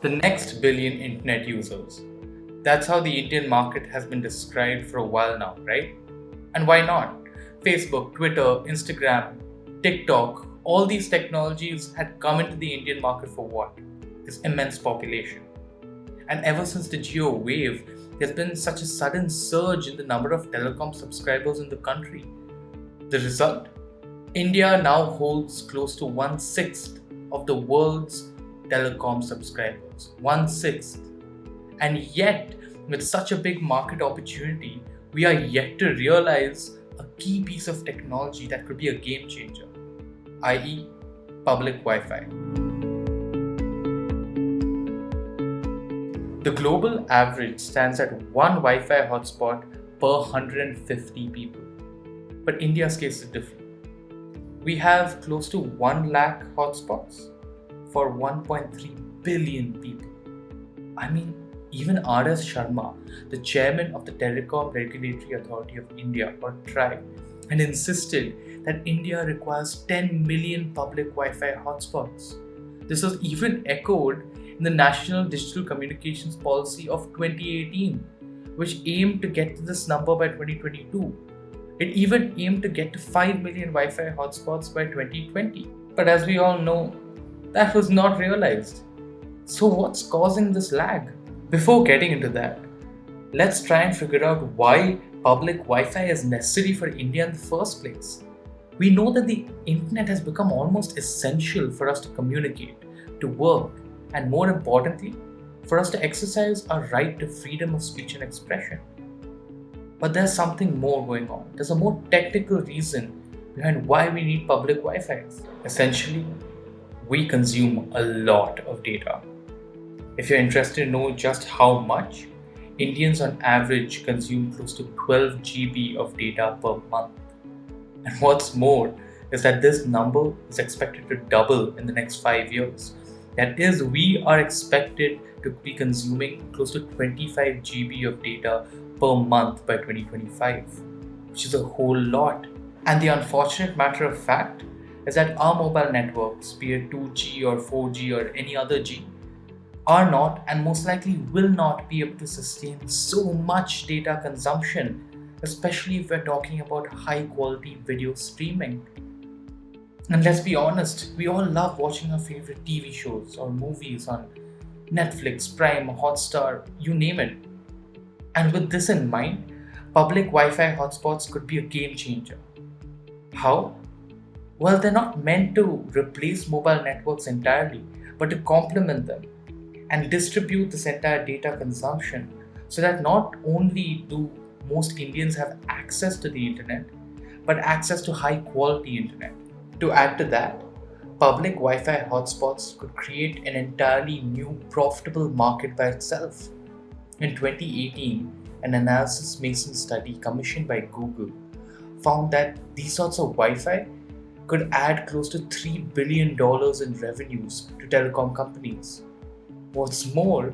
The next billion internet users. That's how the Indian market has been described for a while now, right? And why not? Facebook, Twitter, Instagram, TikTok, all these technologies had come into the Indian market for what? This immense population. And ever since the Geo wave, there's been such a sudden surge in the number of telecom subscribers in the country. The result? India now holds close to 1/6 of the world's telecom subscribers. 1/6. And yet, with such a big market opportunity, we are yet to realize a key piece of technology that could be a game changer, i.e., public Wi-Fi. The global average stands at one Wi-Fi hotspot per 150 people. But India's case is different. We have close to 1 lakh hotspots for 1.3 billion people. I mean, even R.S. Sharma, the chairman of the Telecom Regulatory Authority of India, or TRAI, had insisted that India requires 10 million public Wi-Fi hotspots. This was even echoed in the National Digital Communications Policy of 2018, which aimed to get to this number by 2022. It even aimed to get to 5 million Wi-Fi hotspots by 2020. But as we all know, that was not realized. So what's causing this lag? Before getting into that, let's try and figure out why public Wi-Fi is necessary for India in the first place. We know that the internet has become almost essential for us to communicate, to work, and more importantly, for us to exercise our right to freedom of speech and expression. But there's something more going on. There's a more technical reason behind why we need public Wi-Fi. Essentially, we consume a lot of data. If you're interested to know just how much, Indians on average consume close to 12 GB of data per month. And what's more is that this number is expected to double in the next 5 years. That is, we are expected to be consuming close to 25 GB of data per month by 2025, which is a whole lot. And the unfortunate matter of fact is that our mobile networks, be it 2G or 4G or any other G, are not and most likely will not be able to sustain so much data consumption, especially if we're talking about high quality video streaming. And let's be honest, we all love watching our favorite TV shows or movies on Netflix, Prime, Hotstar, you name it. And with this in mind, public Wi-Fi hotspots could be a game changer. How? Well, they're not meant to replace mobile networks entirely, but to complement them and distribute this entire data consumption so that not only do most Indians have access to the internet, but access to high quality internet. To add to that, public Wi-Fi hotspots could create an entirely new profitable market by itself. In 2018, an analysis Mason study commissioned by Google found that these sorts of Wi-Fi could add close to $3 billion in revenues to telecom companies. What's more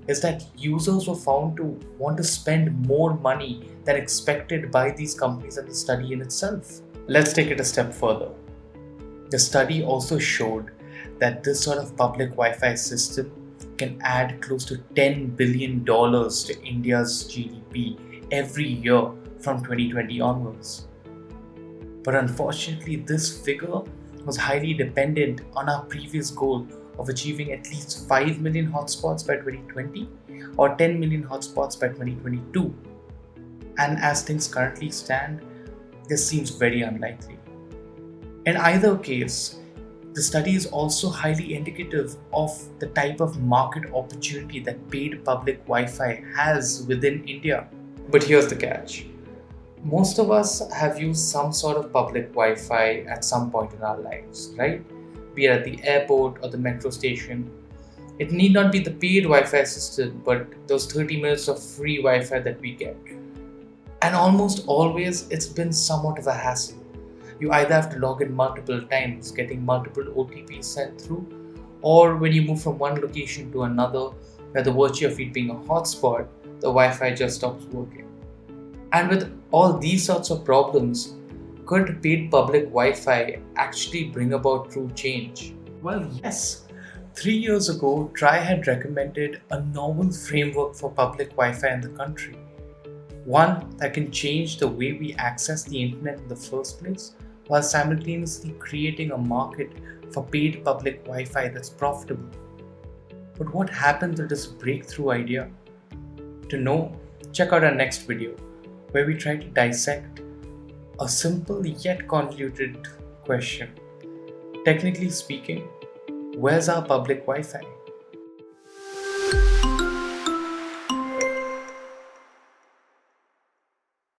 is that users were found to want to spend more money than expected by these companies in the study in itself. Let's take it a step further. The study also showed that this sort of public Wi-Fi system can add close to $10 billion to India's GDP every year from 2020 onwards. But unfortunately, this figure was highly dependent on our previous goal of achieving at least 5 million hotspots by 2020 or 10 million hotspots by 2022. And as things currently stand, this seems very unlikely. In either case, the study is also highly indicative of the type of market opportunity that paid public Wi-Fi has within India. But here's the catch. Most of us have used some sort of public Wi-Fi at some point in our lives, right? Be it at the airport or the metro station. It need not be the paid Wi-Fi system, but those 30 minutes of free Wi-Fi that we get. And almost always, it's been somewhat of a hassle. You either have to log in multiple times, getting multiple OTPs sent through, or when you move from one location to another, by the virtue of it being a hotspot, the Wi-Fi just stops working. And with all these sorts of problems, could paid public Wi-Fi actually bring about true change? Well, yes. 3 years ago, TRAI had recommended a novel framework for public Wi-Fi in the country. One that can change the way we access the internet in the first place, while simultaneously creating a market for paid public Wi-Fi that's profitable. But what happened to this breakthrough idea? To know, check out our next video, where we try to dissect a simple yet convoluted question. Technically speaking, where's our public Wi-Fi?